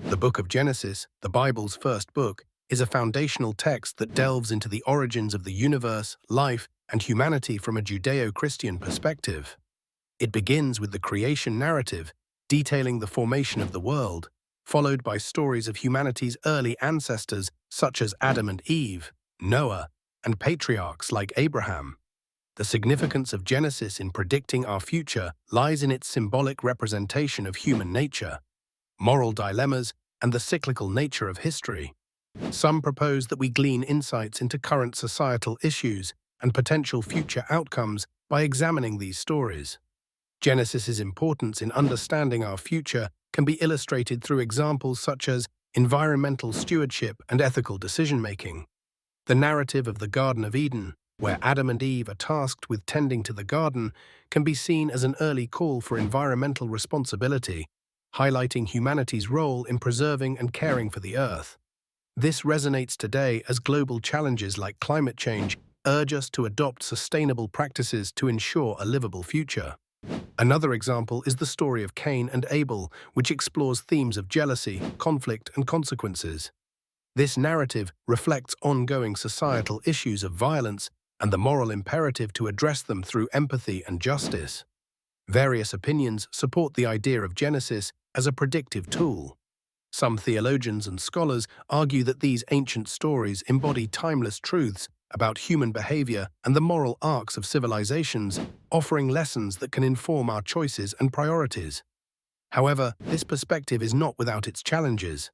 The Book of Genesis, the Bible's first book, is a foundational text that delves into the origins of the universe, life, and humanity from a Judeo-Christian perspective. It begins with the creation narrative, detailing the formation of the world, followed by stories of humanity's early ancestors such as Adam and Eve, Noah, and patriarchs like Abraham. The significance of Genesis in predicting our future lies in its symbolic representation of human nature, moral dilemmas, and the cyclical nature of history. Some propose that we glean insights into current societal issues and potential future outcomes by examining these stories. Genesis's importance in understanding our future can be illustrated through examples such as environmental stewardship and ethical decision-making. The narrative of the Garden of Eden, where Adam and Eve are tasked with tending to the garden, can be seen as an early call for environmental responsibility, highlighting humanity's role in preserving and caring for the earth. This resonates today as global challenges like climate change urge us to adopt sustainable practices to ensure a livable future. Another example is the story of Cain and Abel, which explores themes of jealousy, conflict, and consequences. This narrative reflects ongoing societal issues of violence and the moral imperative to address them through empathy and justice. Various opinions support the idea of Genesis as a predictive tool. Some theologians and scholars argue that these ancient stories embody timeless truths about human behavior and the moral arcs of civilizations, offering lessons that can inform our choices and priorities. However, this perspective is not without its challenges.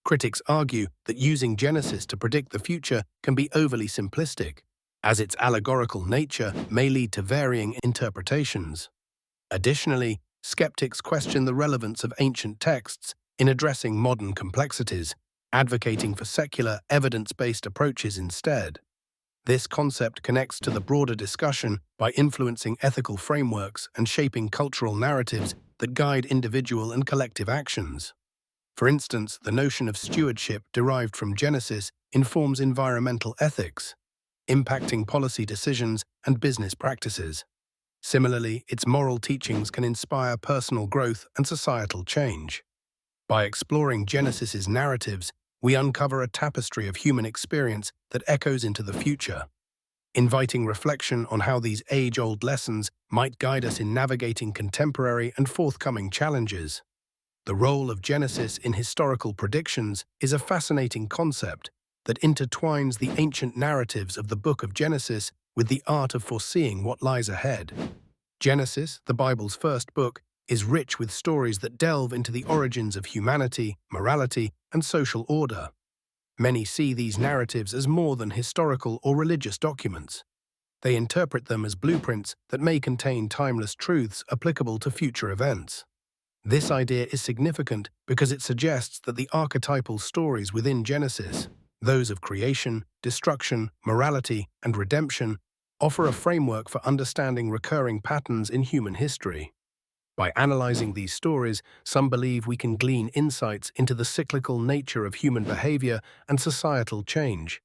Critics argue that using Genesis to predict the future can be overly simplistic, as its allegorical nature may lead to varying interpretations. Additionally, skeptics question the relevance of ancient texts in addressing modern complexities, advocating for secular, evidence-based approaches instead. This concept connects to the broader discussion by influencing ethical frameworks and shaping cultural narratives that guide individual and collective actions. For instance, the notion of stewardship derived from Genesis informs environmental ethics, impacting policy decisions and business practices. Similarly, its moral teachings can inspire personal growth and societal change. By exploring Genesis's narratives, we uncover a tapestry of human experience that echoes into the future, inviting reflection on how these age-old lessons might guide us in navigating contemporary and forthcoming challenges. The role of Genesis in historical predictions is a fascinating concept that intertwines the ancient narratives of the Book of Genesis with the art of foreseeing what lies ahead. Genesis, the Bible's first book, is rich with stories that delve into the origins of humanity, morality, and social order. Many see these narratives as more than historical or religious documents. They interpret them as blueprints that may contain timeless truths applicable to future events. This idea is significant because it suggests that the archetypal stories within Genesis, those of creation, destruction, morality, and redemption, offer a framework for understanding recurring patterns in human history. By analyzing these stories, some believe we can glean insights into the cyclical nature of human behavior and societal change,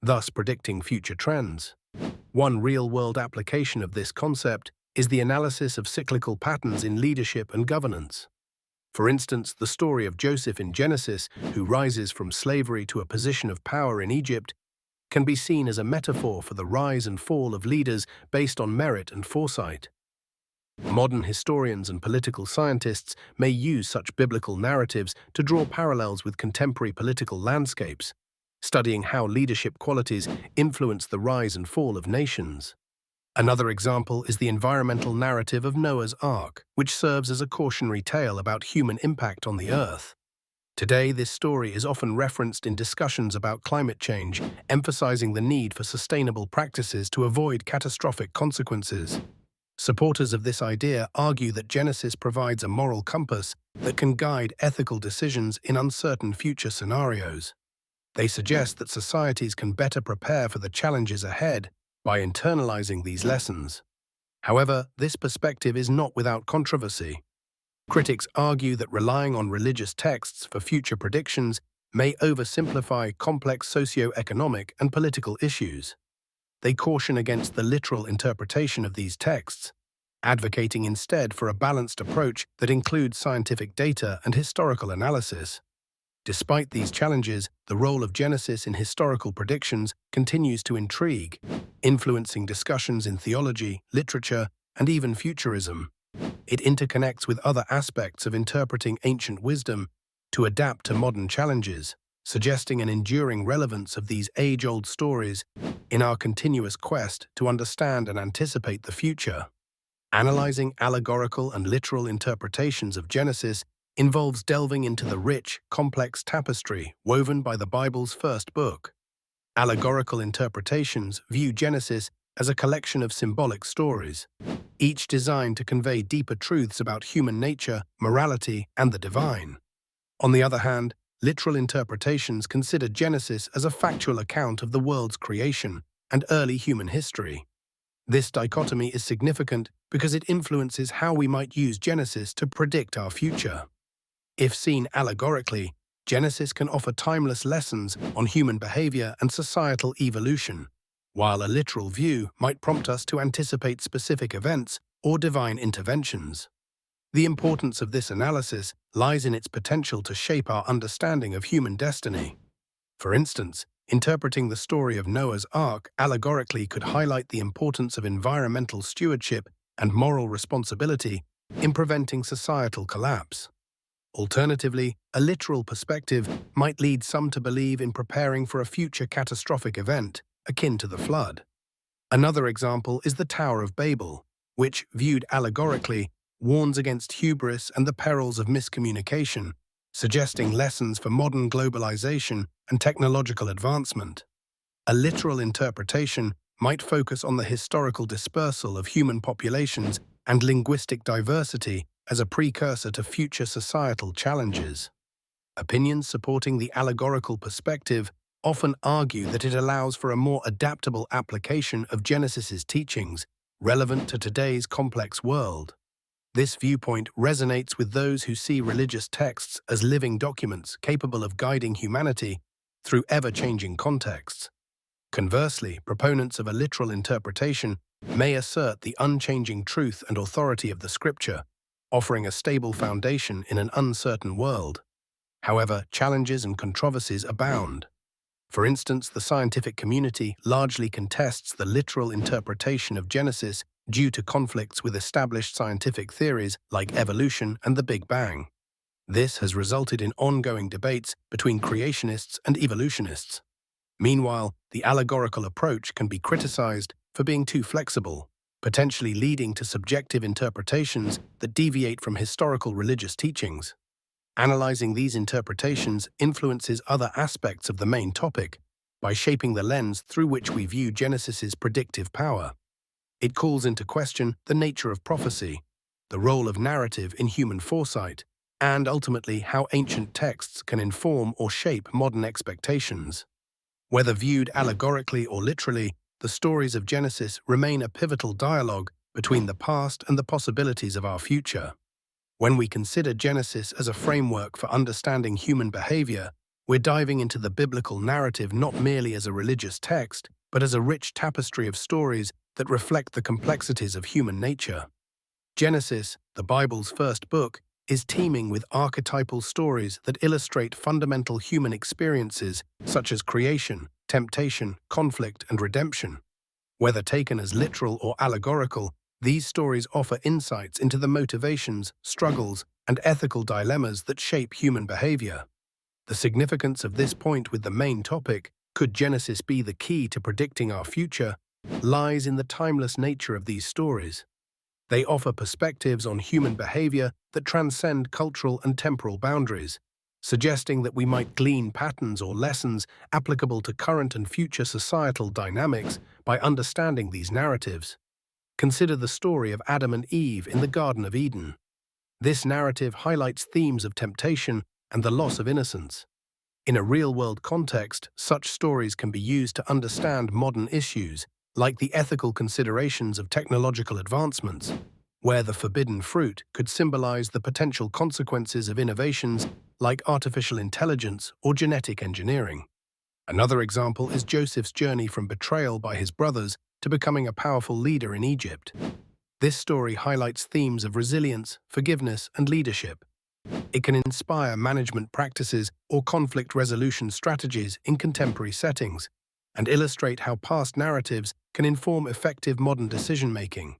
thus predicting future trends. One real-world application of this concept is the analysis of cyclical patterns in leadership and governance. For instance, the story of Joseph in Genesis, who rises from slavery to a position of power in Egypt, can be seen as a metaphor for the rise and fall of leaders based on merit and foresight. Modern historians and political scientists may use such biblical narratives to draw parallels with contemporary political landscapes, studying how leadership qualities influence the rise and fall of nations. Another example is the environmental narrative of Noah's Ark, which serves as a cautionary tale about human impact on the Earth. Today, this story is often referenced in discussions about climate change, emphasizing the need for sustainable practices to avoid catastrophic consequences. Supporters of this idea argue that Genesis provides a moral compass that can guide ethical decisions in uncertain future scenarios. They suggest that societies can better prepare for the challenges ahead by internalizing these lessons. However, this perspective is not without controversy. Critics argue that relying on religious texts for future predictions may oversimplify complex socio-economic and political issues. They caution against the literal interpretation of these texts, advocating instead for a balanced approach that includes scientific data and historical analysis. Despite these challenges, the role of Genesis in historical predictions continues to intrigue, influencing discussions in theology, literature, and even futurism. It interconnects with other aspects of interpreting ancient wisdom to adapt to modern challenges, suggesting an enduring relevance of these age-old stories in our continuous quest to understand and anticipate the future. Analyzing allegorical and literal interpretations of Genesis involves delving into the rich, complex tapestry woven by the Bible's first book. Allegorical interpretations view Genesis as a collection of symbolic stories, each designed to convey deeper truths about human nature, morality, and the divine. On the other hand, literal interpretations consider Genesis as a factual account of the world's creation and early human history. This dichotomy is significant because it influences how we might use Genesis to predict our future. If seen allegorically, Genesis can offer timeless lessons on human behavior and societal evolution, while a literal view might prompt us to anticipate specific events or divine interventions. The importance of this analysis lies in its potential to shape our understanding of human destiny. For instance, interpreting the story of Noah's Ark allegorically could highlight the importance of environmental stewardship and moral responsibility in preventing societal collapse. Alternatively, a literal perspective might lead some to believe in preparing for a future catastrophic event, akin to the flood. Another example is the Tower of Babel, which, viewed allegorically, warns against hubris and the perils of miscommunication, suggesting lessons for modern globalization and technological advancement. A literal interpretation might focus on the historical dispersal of human populations and linguistic diversity as a precursor to future societal challenges. Opinions supporting the allegorical perspective often argue that it allows for a more adaptable application of Genesis's teachings, relevant to today's complex world. This viewpoint resonates with those who see religious texts as living documents capable of guiding humanity through ever-changing contexts. Conversely, proponents of a literal interpretation may assert the unchanging truth and authority of the Scripture, offering a stable foundation in an uncertain world. However, challenges and controversies abound. For instance, the scientific community largely contests the literal interpretation of Genesis due to conflicts with established scientific theories like evolution and the Big Bang. This has resulted in ongoing debates between creationists and evolutionists. Meanwhile, the allegorical approach can be criticized for being too flexible, potentially leading to subjective interpretations that deviate from historical religious teachings. Analyzing these interpretations influences other aspects of the main topic by shaping the lens through which we view Genesis's predictive power. It calls into question the nature of prophecy, the role of narrative in human foresight, and ultimately how ancient texts can inform or shape modern expectations. Whether viewed allegorically or literally, the stories of Genesis remain a pivotal dialogue between the past and the possibilities of our future. When we consider Genesis as a framework for understanding human behavior, we're diving into the biblical narrative not merely as a religious text, but as a rich tapestry of stories that reflect the complexities of human nature. Genesis, the Bible's first book, is teeming with archetypal stories that illustrate fundamental human experiences such as creation, temptation, conflict, and redemption. Whether taken as literal or allegorical, these stories offer insights into the motivations, struggles, and ethical dilemmas that shape human behavior. The significance of this point with the main topic, could Genesis be the key to predicting our future, lies in the timeless nature of these stories. They offer perspectives on human behavior that transcend cultural and temporal boundaries, suggesting that we might glean patterns or lessons applicable to current and future societal dynamics by understanding these narratives. Consider the story of Adam and Eve in the Garden of Eden. This narrative highlights themes of temptation and the loss of innocence. In a real-world context, such stories can be used to understand modern issues, like the ethical considerations of technological advancements, where the forbidden fruit could symbolize the potential consequences of innovations like artificial intelligence or genetic engineering. Another example is Joseph's journey from betrayal by his brothers to becoming a powerful leader in Egypt. This story highlights themes of resilience, forgiveness, and leadership, It can inspire management practices or conflict resolution strategies in contemporary settings, and illustrate how past narratives can inform effective modern decision-making.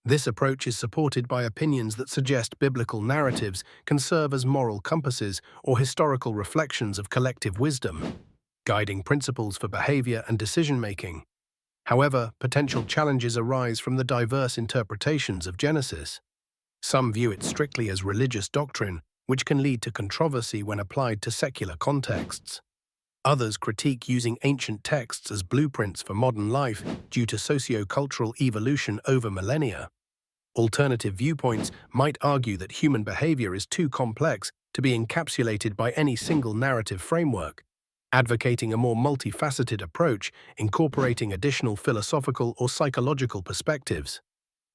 This approach is supported by opinions that suggest biblical narratives can serve as moral compasses or historical reflections of collective wisdom, guiding principles for behavior and decision-making. However, potential challenges arise from the diverse interpretations of Genesis. Some view it strictly as religious doctrine, which can lead to controversy when applied to secular contexts. Others critique using ancient texts as blueprints for modern life due to socio-cultural evolution over millennia. Alternative viewpoints might argue that human behavior is too complex to be encapsulated by any single narrative framework, advocating a more multifaceted approach incorporating additional philosophical or psychological perspectives.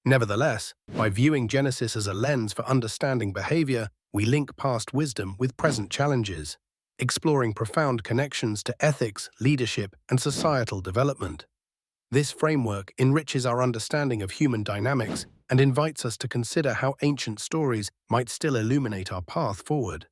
Nevertheless, by viewing Genesis as a lens for understanding behavior, we link past wisdom with present challenges, exploring profound connections to ethics, leadership, and societal development. This framework enriches our understanding of human dynamics and invites us to consider how ancient stories might still illuminate our path forward.